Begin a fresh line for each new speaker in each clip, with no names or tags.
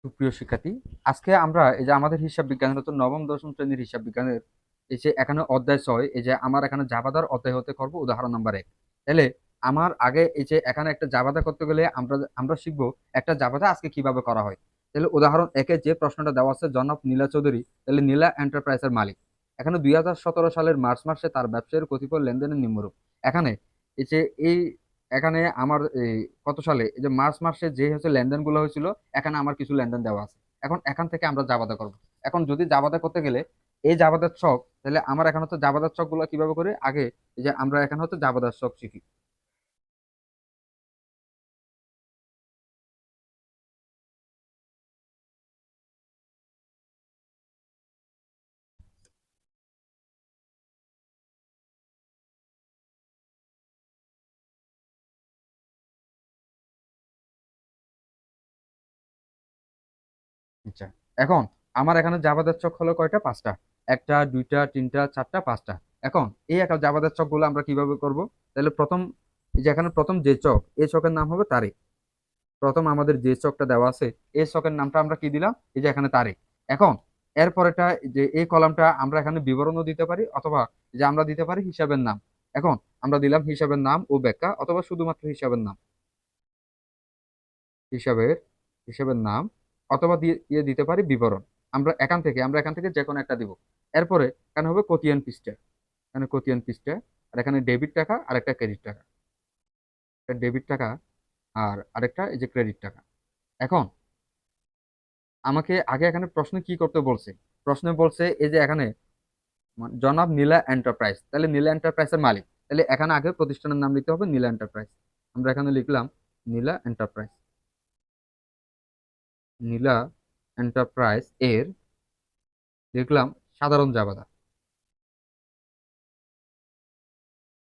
সুপ্রিয় শিক্ষার্থী, আজকে আমরা এই যে আমাদের হিসাব বিজ্ঞানের হচ্ছে নবম দশম শ্রেণীর হিসাব বিজ্ঞানের এই যে এখানে অধ্যায় ৬, এই যে আমার এখানে জাভাদার অধ্যায় হতে করবো উদাহরণ নাম্বার ১। তাহলে আমার আগে এই যে এখানে একটা জাভাদা করতে গেলে আমরা আমরা শিখবো একটা জাভাদা আজকে কিভাবে করা হয়। তাহলে উদাহরণ ১-এ যে প্রশ্নটা দেওয়া আছে, জনাব নীলা চৌধুরী, তাহলে নীলা এন্টারপ্রাইজের মালিক। এখানে ২০১৭ সালের মার্চ মাসে তার ব্যবসায়ের কতিপয় লেনদেনের নিম্নরূপ। এখানে এই যে এখানে আমার কত সালে এই যে মার্চ মাসে যে হচ্ছে লেনদেন গুলো হয়েছিল, এখানে আমার কিছু লেনদেন দেওয়া আছে। এখন এখান থেকে আমরা জাবাদা করব। এখন যদি জাবাদা করতে গেলে এই জাবাদার ছক, তাহলে আমার এখন হচ্ছে জাবাদার ছক গুলো কিভাবে করে আগে এই যে আমরা এখানে হচ্ছে জাবাদার ছক শিখি। আচ্ছা, এখন আমার এখানে জাবাদার ছক হলো কয়টা? ৫টা। একটা, দুইটা, তিনটা, চারটা, 5টা। এখন এই একটা জাবাদার ছক গুলো আমরা কিভাবে করব? তাহলে প্রথম এই যে এখানে প্রথম যে চক, এই চকের নাম হবে তারিখ। প্রথম আমাদের যে চকটা দেওয়া আছে, এই চকের নামটা আমরা কি দিলাম? এই যে এখানে তারিখ। এখন এরপরেটা যে এই কলামটা আমরা এখানে বিবরণও দিতে পারি, অথবা যে আমরা দিতে পারি হিসাবের নাম। এখন আমরা দিলাম হিসাবের নাম ও ব্যাখ্যা, অথবা শুধুমাত্র হিসাবের নাম, হিসাবের হিসাবের নাম, অথবা দিয়ে দিতে পারি বিবরণ। আমরা এখান থেকে যে কোনো একটা দিব। এরপরে এখানে হবে কোতিয়ান পৃষ্ঠা, এখানে কোতিয়ান পৃষ্ঠা। আর এখানে ডেবিট টাকা আর একটা ক্রেডিট টাকা, ডেবিট টাকা আর আরেকটা এই যে ক্রেডিট টাকা। এখন আমাকে আগে এখানে প্রশ্ন কি করতে বলছে? প্রশ্নে বলছে এই যে এখানে জনাব নীলা এন্টারপ্রাইজ, তাহলে নীলা এন্টারপ্রাইজের মালিক। তাহলে এখানে আগে প্রতিষ্ঠানের নাম লিখতে হবে নীলা এন্টারপ্রাইজ। আমরা এখানে লিখলাম নীলা এন্টারপ্রাইজ। নীলা এন্টারপ্রাইজ এর লিখলাম সাধারণ জাবাদা,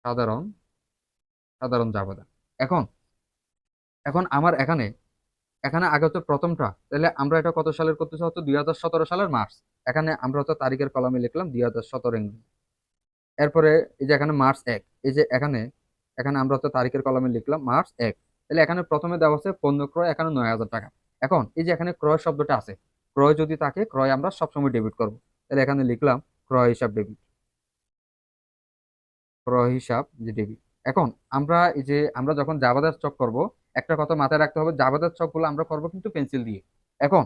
সাধারণ সাধারণ জাবাদা। এখন এখন আমার এখানে এখানে আগে হচ্ছে প্রথমটা, তাহলে আমরা এটা কত সালের করতেছি? হচ্ছে ২০১৭ সালের মার্চ। এখানে আমরা হচ্ছে তারিখের কলমে লিখলাম ২০১৭ ইংরেজি। এরপরে এই যে এখানে মার্চ ১, এই যে এখানে এখানে আমরা হচ্ছে তারিখের কলমে লিখলাম মার্চ ১। তাহলে এখানে প্রথমে দেওয়া আছে পণ্য ক্রয়, এখানে ৯,০০০ টাকা। এখন এই যে এখানে ক্রয় শব্দটা আছে, ক্রয় যদি থাকে, ক্রয় আমরা সবসময় ডেবিট করব। তাহলে এখানে লিখলাম ক্রয় হিসাব ডেবিট, ক্রয় হিসাব যে ডেবিট। এখন আমরা যখন জাবাদার চক করব, একটা কথা মাথায় রাখতে হবে, জাবাদার চক গুলো আমরা করবো কিন্তু পেন্সিল দিয়ে। এখন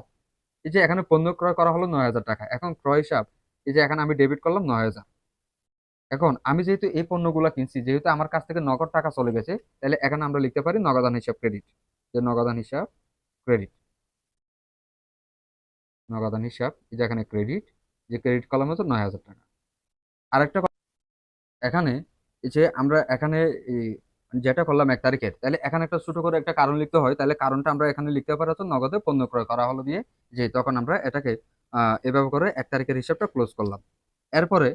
এই যে এখানে পণ্য ক্রয় করা হলো ৯,০০০ টাকা, এখন ক্রয় হিসাব এই যে এখানে আমি ডেবিট করলাম ৯,০০০। এখন আমি যেহেতু এই পণ্যগুলো কিনছি, যেহেতু আমার কাছ থেকে নগদ টাকা চলে গেছে, তাহলে এখানে আমরা লিখতে পারি নগদান হিসাব ক্রেডিট, যে নগদান হিসাব ক্রেডিট, নগদান হিসাব এই যে এখানে ক্রেডিট, যে ক্রেডিট কলাম হচ্ছে ৯,০০০ টাকা। আরেকটা কথা, এখানে এই যে আমরা এখানে এই যেটা করলাম ১ তারিখের, তাহলে এখানে একটা ছোট করে একটা কারণ লিখতে হয়। তাহলে কারণটা আমরা এখানে লিখতে পারি হচ্ছে নগদে পণ্য ক্রয় করা হলো দিয়ে, যে তখন আমরা এটাকে এভাবে করে ১ তারিখের হিসাবটা ক্লোজ করলাম। এরপরে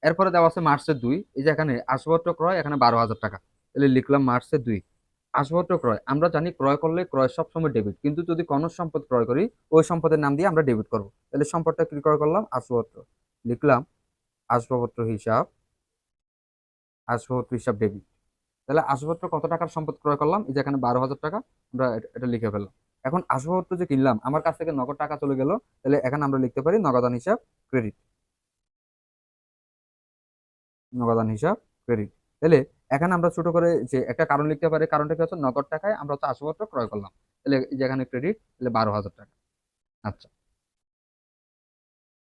এরপরে দেওয়া আছে মার্চের ২, এই যে এখানে আসবাবপত্র ক্রয়, এখানে ১২,০০০ টাকা। তাহলে লিখলাম মার্চের ২। আসবাবপত্র ক্রয়, আমরা জানি ক্রয় করলে ক্রয় সবসময় ডেবিট, কিন্তু যদি কোনো সম্পদ ক্রয় করি, ওই সম্পদের নাম দিয়ে আমরা ডেবিট করব। তাহলে সম্পদটা কি ক্রয় করলাম? আসবাবপত্র। লিখলাম আসবাবপত্র হিসাব, আসবাবপত্র হিসাব ডেবিট। তাহলে আসবাবপত্র কত টাকার সম্পদ ক্রয় করলাম? এই যে এখানে ১২,০০০ টাকা, আমরা এটা লিখে ফেললাম। এখন আসবাবপত্র যে কিনলাম, আমার কাছ থেকে নগদ টাকা চলে গেল, তাহলে এখানে আমরা লিখতে পারি নগদান হিসাব ক্রেডিট, নগদান হিসাব ক্রেডিট। তাহলে এখানে আমরা ছোট করে যে একটা কারণ লিখতে পারি, কারণটা কি হচ্ছে? নগদ টাকায় আমরা হচ্ছে আসবাবপত্র ক্রয় করলাম। তাহলে এই যে এখানে ক্রেডিট, তাহলে ১২,০০০ টাকা। আচ্ছা,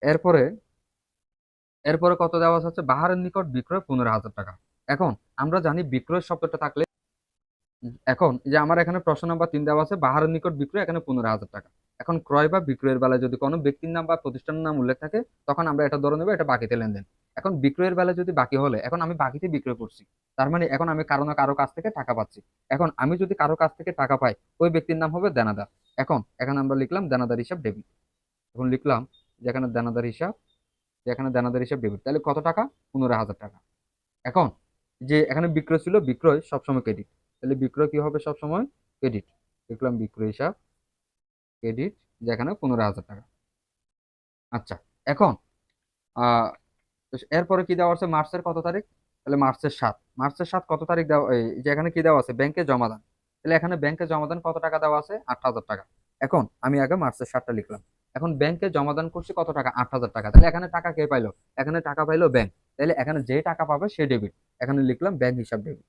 এরপরে এরপরে কত দেওয়া আছে? বাহারের নিকট বিক্রয় ১৫,০০০ টাকা। এখন আমরা জানি বিক্রয় শব্দটা থাকলে, এখন এই যে আমার এখানে প্রশ্ন নাম্বার ৩ দেওয়া আছে বাহারের নিকট বিক্রয়, এখানে ১৫,০০০ টাকা। এখন ক্রয় বা বিক্রয়ের বেলায় যদি কোনো ব্যক্তির নাম বা প্রতিষ্ঠানের নাম উল্লেখ থাকে, তখন আমরা এটা ধরে নেবো এটা বাকিতে লেনদেন। এখন বিক্রয়ের বেলায় যদি বাকি হলে, এখন আমি বাকিতে বিক্রয় করছি, তার মানে এখন আমি কারো না কারো কাছ থেকে টাকা পাচ্ছি। এখন আমি যদি কারো কাছ থেকে টাকা পাই, ওই ব্যক্তির নাম হবে দেনাদার। এখন এখানে আমরা লিখলাম দেনাদার হিসাব ডেবিট। এখন লিখলাম যেখানে দেনাদার হিসাব, যেখানে দেনাদার হিসাব ডেবিট। তাহলে কত টাকা? ১৫,০০০ টাকা। এখন যে এখানে বিক্রয় ছিল, বিক্রয় সবসময় ক্রেডিট, তাহলে বিক্রয় কি হবে? সবসময় ক্রেডিট। লিখলাম বিক্রয় হিসাব ক্রেডিট, যেখানে ১৫,০০০ টাকা। আচ্ছা, এখন আহ এরপরে কি দেওয়া আছে? মার্চের কত তারিখ? তাহলে মার্চের ৭। মার্চের ৭ কত তারিখ দেওয়া? এই যে এখানে কি দেওয়া আছে? ব্যাংকে জমা দান। তাহলে এখানে ব্যাংকে জমা দান কত টাকা দেওয়া আছে? ৮,০০০ টাকা। এখন আমি আগে মার্চের 7টা লিখলাম। এখন ব্যাংকে জমাদান করছি কত টাকা? 8,000 টাকা। তাহলে এখানে টাকা কে পাইলো? এখানে টাকা পাইলো ব্যাংক। তাহলে এখানে যে টাকা পাবে সে ডেবিট। এখানে লিখলাম ব্যাংক হিসাব ডেবিট।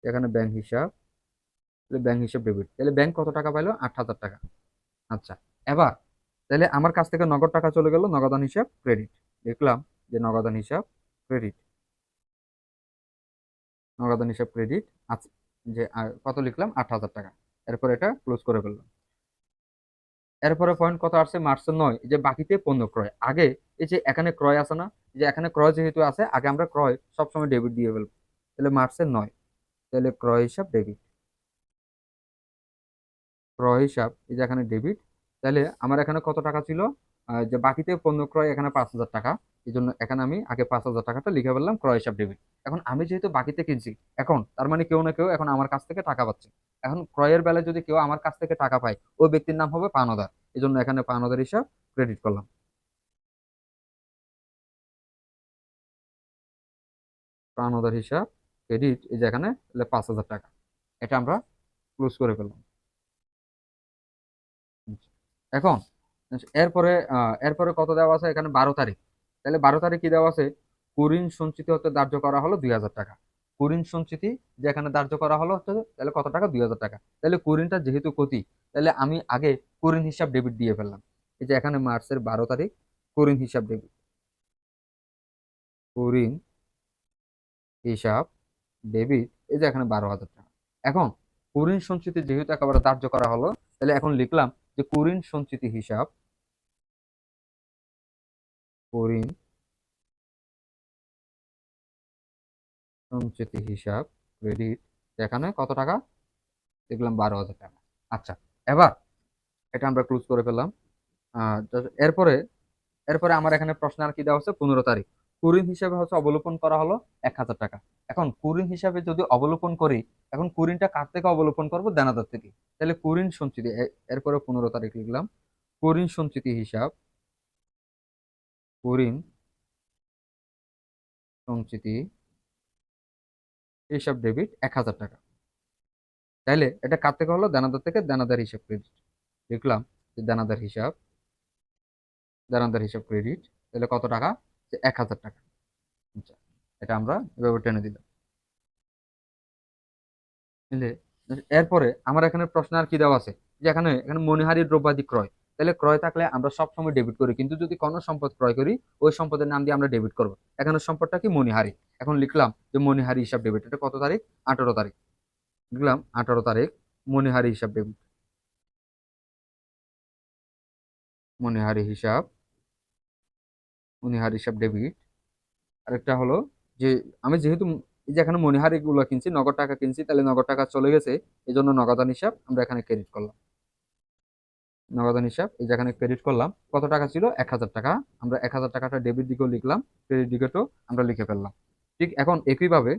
এখানে ব্যাংক হিসাব, ব্যাংক হিসাব ডেবিট। তাহলে ব্যাংক কত টাকা পাইলো? 8,000 টাকা। আচ্ছা, এবার তাহলে আমার কাছ থেকে নগদ টাকা চলে গেল, নগদান হিসাব ক্রেডিট। লিখলাম যে নগদান হিসাব ক্রেডিট, নগদান হিসাব ক্রেডিট। আচ্ছা, যে কত লিখলাম? 8,000 টাকা। এরপর এটা ক্লোজ করে ফেললাম। এরপরে পয়েন্ট কত আসছে? মার্চের 9, যে বাকিতে পণ্য ক্রয়। আগে এই যে এখানে ক্রয় আছে না, যে এখানে ক্রয় যেহেতু আছে, আগে আমরা ক্রয় সবসময় ডেবিট দিয়ে ফেলবো। তাহলে মার্চের 9, তাহলে ক্রয় হিসাব ডেবিট, ক্রয় হিসাব এই যে এখানে ডেবিট। তাহলে আমার এখানে কত টাকা ছিল? যে বাকিতে পণ্য ক্রয় এখানে 5,000 টাকা। এই জন্য এখানে আমি আগে 5,000 টাকাটা লিখে ফেললাম ক্রয় হিসাব ডেবিট। এখন আমি যেহেতু বাকিতে কিনছি, এখন তার মানে কেউ না কেউ এখন আমার কাছ থেকে টাকা পাচ্ছে। এখন ক্রয়ের বেলায় যদি কেউ আমার কাছ থেকে টাকা পায়, ওই ব্যক্তির নাম হবে পাওনাদার। এই জন্য এখানে পাওনাদার হিসাব ক্রেডিট করলাম। পাওনাদার হিসাব ক্রেডিট, এই যে এখানে 5,000 টাকা। এটা আমরা ক্লোজ করে ফেললাম। এখন এরপরে এরপরে কত দেওয়া আছে? এখানে 12 তারিখ। তাহলে 12 তারিখ কি দেওয়া আছে? কুরিন সঞ্চিতি হতে ধার্য করা হলো 2,000 টাকা। কুরিন সঞ্চিতি যেখানে ধার্য করা হলো হচ্ছে, তাহলে কত টাকা? 2,000 টাকা। তাহলে কুরিনটা যেহেতু ক্ষতি, তাহলে আমি আগে কুরিন হিসাব ডেবিট দিয়ে ফেললাম। এই যে এখানে মার্চের 12 তারিখ, কুরিন হিসাব ডেবিট, কুরিন হিসাব ডেবিট। এই যে এখানে 12,000 টাকা। এখন কুরিন সঞ্চিতি যেহেতু একেবারে ধার্য করা হলো, তাহলে এখন লিখলাম যে কুরিন সঞ্চিতি হিসাব, কুরিন সঞ্চিতি হিসাব ক্রেডিট। এখানে কত টাকা? দেখলাম 12,000 টাকা। আচ্ছা, এবার এটা আমরা ক্লোজ করে ফেললাম। এরপরে এরপরে আমার এখানে প্রশ্ন আর কি দেওয়া হচ্ছে? 15 তারিখ। কুরিন হিসাবে হচ্ছে অবলোপন করা হলো 1,000 টাকা। এখন কুরিন হিসাবে যদি অবলোপন করি, এখন কুরিনটা কার থেকে অবলোপন করবো? দেনাদার থেকে। তাহলে কুরিন সঞ্চিতি, এরপরে 15 তারিখ লিখলাম কুরিন সঞ্চিতি হিসাব, কুরিন সঞ্চিতি হিসাব ডেবিট 1,000 টাকা। তাইলে এটা কার থেকে হলো? দেনাদার থেকে। দেনাদার হিসাব ক্রেডিট। লিখলাম যে দেনাদার হিসাব, দেনাদার হিসাব ক্রেডিট। তাহলে কত টাকা? যে 1,000 টাকা। আচ্ছা, এটা আমরা এভাবে টেনে দিলাম। বুঝলে? এরপরে আমার এখানে প্রশ্ন আর কি দেওয়া আছে? যে এখানে এখানে মনিহারি দ্রব্যাদি ক্রয়। তাহলে ক্রয় থাকলে আমরা সব সময় ডেবিট করি, কিন্তু যদি কোনো সম্পদ ক্রয় করি, ওই সম্পদের নাম দিয়ে আমরা ডেবিট করবো। এখানে সম্পদটা কি? মনিহারি। এখন লিখলাম যে মনিহারি হিসাব ডেবিট। এটা কত তারিখ? 18 তারিখ। লিখলাম 18 তারিখ, মনিহারি হিসাব ডেবিট, মনিহারি হিসাব, মনিহারি হিসাব ডেবিট। আরেকটা হলো যে আমি যেহেতু এই যে এখানে মনিহারি গুলো কিনছি, নগদ টাকা কিনছি, তাহলে নগদ টাকা চলে গেছে। এই জন্য নগদান হিসাব আমরা এখানে ক্রেডিট করলাম। নগদান হিসাব এই যে এখানে ক্রেডিট করলাম। কত টাকা ছিল? 1,000 টাকা। আমরা 1,000 টাকাটা ডেবিট দিকেও লিখলাম, ক্রেডিট দিকেও আমরা লিখে ফেললাম। ঠিক এখন একইভাবে,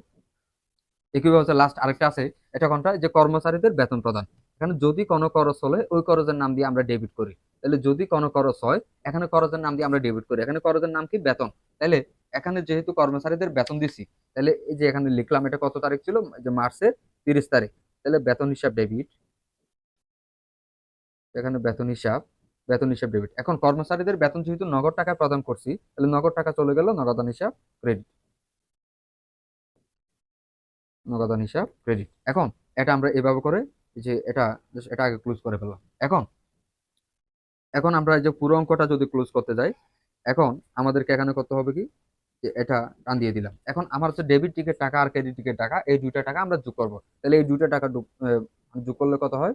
একইভাবে হচ্ছে লাস্ট আরেকটা আছে। এটা কোনটা? যে কর্মচারীদের বেতন প্রদান। এখানে যদি কোনো খরচ হলে ওই খরচের নাম দিয়ে আমরা ডেবিট করি। তাহলে যদি কোনো খরচ হয়, এখানে খরচের নাম দিয়ে আমরা ডেবিট করি। এখানে খরচের নাম কি? বেতন। তাহলে এখানে যেহেতু কর্মচারীদের বেতন দিছি, তাহলে এই যে এখানে লিখলাম এটা কত তারিখ ছিল? যে মার্চের 30 তারিখ। তাহলে বেতন হিসাব ডেবিট, এখানে বেতন হিসাব, বেতন হিসাব ডেবিট। এখন কর্মচারীদের বেতন যেহেতু নগদ টাকায় প্রদান করছি, তাহলে নগদ টাকা চলে গেল, নগদান হিসাব ক্রেডিট, নগদান হিসাব ক্রেডিট। এখন এটা আমরা এভাবে করে যে এটা এটা আগে ক্লোজ করে ফেললাম। এখন এখন আমরা এই যে পুরো অঙ্কটা যদি ক্লোজ করতে যাই, এখন আমাদেরকে এখানে করতে হবে কি? যে এটা টান দিয়ে দিলাম। এখন আমার হচ্ছে ডেবিট টিকেট টাকা আর ক্রেডিট টিকেট টাকা, এই দুইটা টাকা আমরা যোগ করবো। তাহলে এই দুইটা টাকা যোগ করলে কত হয়?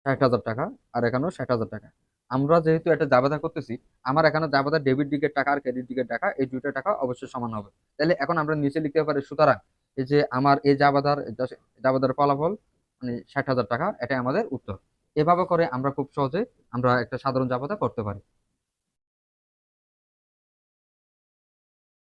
60,000 টাকা। আর এখানেও 60,000 টাকা। আমরা যেহেতু এটা জাবেদা করতেছি, আমার এখানে জাবেদা ডেবিট দিকের টাকা আর ক্রেডিট দিকের টাকা, এই দুইটা টাকা অবশ্যই সমান হবে। তাহলে এখন আমরা নিচে লিখতে পারি, সুতরাং এই যে আমার এই জাবেদার ফলাফল মানে 60,000 টাকা, এটাই আমাদের উত্তর। এভাবে করে আমরা খুব সহজে আমরা একটা সাধারণ জাবেদা করতে পারি।